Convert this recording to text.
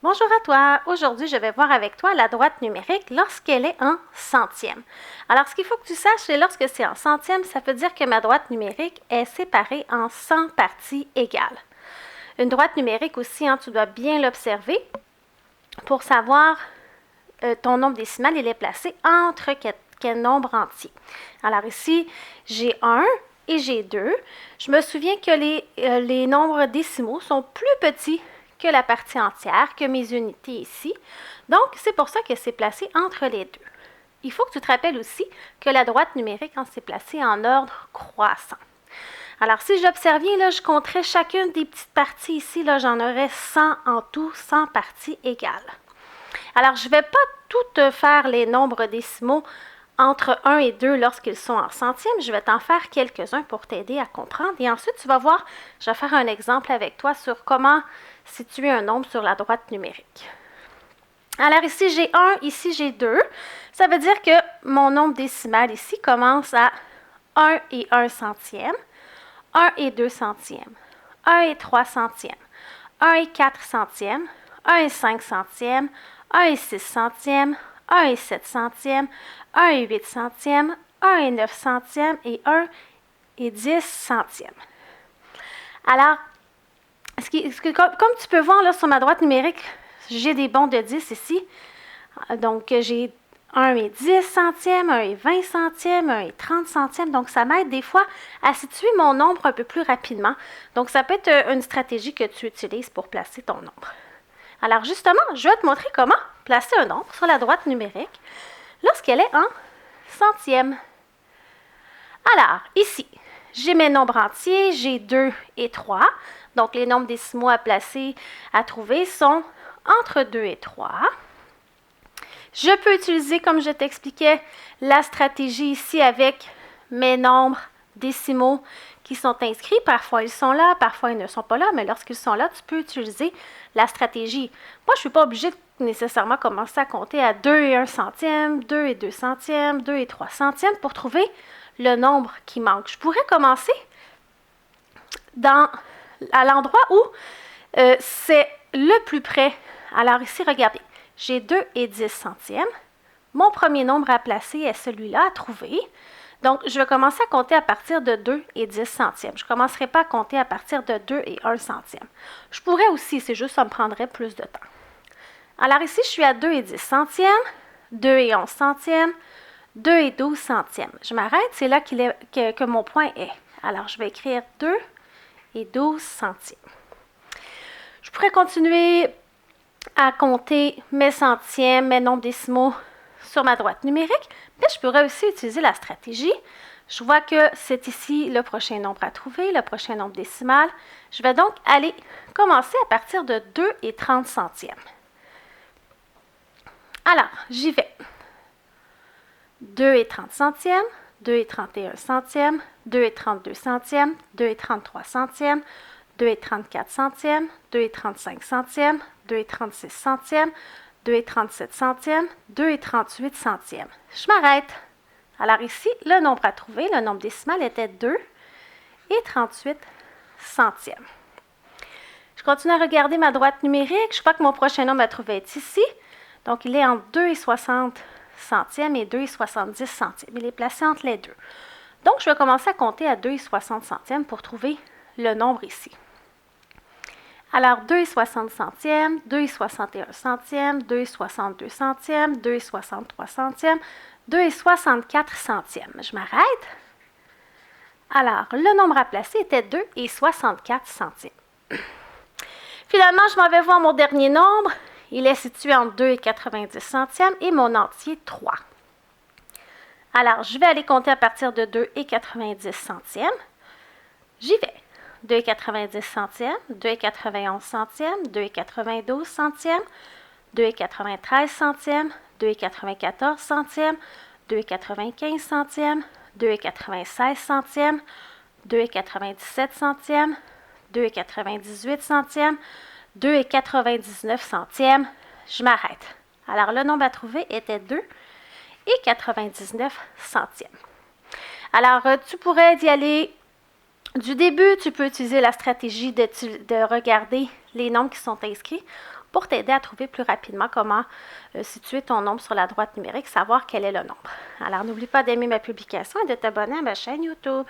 Bonjour à toi. Aujourd'hui, je vais voir avec toi la droite numérique lorsqu'elle est en centième. Alors, ce qu'il faut que tu saches, c'est lorsque c'est en centième, ça veut dire que ma droite numérique est séparée en 100 parties égales. Une droite numérique aussi, tu dois bien l'observer pour savoir ton nombre décimal, il est placé entre quel nombre entier. Alors ici, j'ai 1 et j'ai 2. Je me souviens que les nombres décimaux sont plus petits que la partie entière, que mes unités ici. Donc, c'est pour ça que c'est placé entre les deux. Il faut que tu te rappelles aussi que la droite numérique, s'est placée en ordre croissant. Alors, si j'observe bien, là, je compterai chacune des petites parties ici. Là, j'en aurai 100 en tout, 100 parties égales. Alors, je ne vais pas tout faire les nombres décimaux entre 1 et 2 lorsqu'ils sont en centièmes. Je vais t'en faire quelques-uns pour t'aider à comprendre. Et ensuite, tu vas voir, je vais faire un exemple avec toi sur comment situer un nombre sur la droite numérique. Alors ici, j'ai 1, ici, j'ai 2. Ça veut dire que mon nombre décimal ici commence à 1 et 1 centième, 1 et 2 centièmes, 1 et 3 centièmes, 1 et 4 centièmes, 1 et 5 centièmes, 1 et 6 centièmes, 1 et 7 centièmes, 1 et 8 centièmes, 1 et 9 centièmes et 1 et 10 centièmes. Alors, comme tu peux voir là, sur ma droite numérique, j'ai des bons de 10 ici. Donc, j'ai 1 et 10 centièmes, 1 et 20 centièmes, 1 et 30 centièmes. Donc, ça m'aide des fois à situer mon nombre un peu plus rapidement. Donc, ça peut être une stratégie que tu utilises pour placer ton nombre. Alors, justement, je vais te montrer comment placer un nombre sur la droite numérique lorsqu'elle est en centième. Alors, ici, j'ai mes nombres entiers, j'ai 2 et 3. Donc, les nombres décimaux à placer, à trouver sont entre 2 et 3. Je peux utiliser, comme je t'expliquais, la stratégie ici avec mes nombres décimaux qui sont inscrits. Parfois, ils sont là, parfois, ils ne sont pas là, mais lorsqu'ils sont là, tu peux utiliser la stratégie. Moi, je ne suis pas obligée de nécessairement commencer à compter à 2 et 1 centième, 2 et 2 centièmes, 2 et 3 centièmes pour trouver le nombre qui manque. Je pourrais commencer à l'endroit où c'est le plus près. Alors ici, regardez, j'ai 2 et 10 centièmes. Mon premier nombre à placer est celui-là à trouver. Donc, je vais commencer à compter à partir de 2 et 10 centièmes. Je ne commencerai pas à compter à partir de 2 et 1 centième. Je pourrais aussi, c'est juste ça me prendrait plus de temps. Alors ici, je suis à 2 et 10 centièmes, 2 et 11 centièmes, 2 et 12 centièmes. Je m'arrête, c'est là que mon point est. Alors, je vais écrire 2 et 12 centièmes. Je pourrais continuer à compter mes centièmes, mes nombres décimaux sur ma droite numérique, mais je pourrais aussi utiliser la stratégie. Je vois que c'est ici le prochain nombre à trouver, le prochain nombre décimal. Je vais donc aller commencer à partir de 2 et 30 centièmes. Alors, j'y vais. 2 et 30 centièmes, 2 et 31 centièmes, 2 et 32 centièmes, 2 et 33 centièmes, 2 et 34 centièmes, 2 et 35 centièmes, 2 et 36 centièmes, 2 et 37 centièmes, 2 et 38 centièmes. Je m'arrête. Alors ici, le nombre à trouver, le nombre décimal était 2 et 38 centièmes. Je continue à regarder ma droite numérique. Je crois que mon prochain nombre à trouver est ici. Donc, il est entre 2 et 60 centièmes et 2 et 70 centièmes. Il est placé entre les deux. Donc, je vais commencer à compter à 2 et 60 centièmes pour trouver le nombre ici. Alors, 2 et 60 centièmes, 2 et 61 centièmes, 2 et 62 centièmes, 2 et 63 centièmes, 2 et 64 centièmes. Je m'arrête. Alors, le nombre à placer était 2 et 64 centièmes. Finalement, je m'en vais voir mon dernier nombre. Il est situé entre 2 et 90 centièmes et mon entier 3. Alors, je vais aller compter à partir de 2 et 90 centièmes. J'y vais. 2 et 90 centièmes, 2 et 91 centièmes, 2 et 92 centièmes, 2 et 93 centièmes, 2 et 94 centièmes, 2 et 95 centièmes, 2 et 96 centièmes, 2 et 97 centièmes, 2 et 98 centièmes, 2 et 99 centièmes. Je m'arrête. Alors, le nombre à trouver était 2 et 99 centièmes. Alors, tu pourrais y aller du début. Tu peux utiliser la stratégie de regarder les nombres qui sont inscrits pour t'aider à trouver plus rapidement comment situer ton nombre sur la droite numérique, savoir quel est le nombre. Alors, n'oublie pas d'aimer ma publication et de t'abonner à ma chaîne YouTube.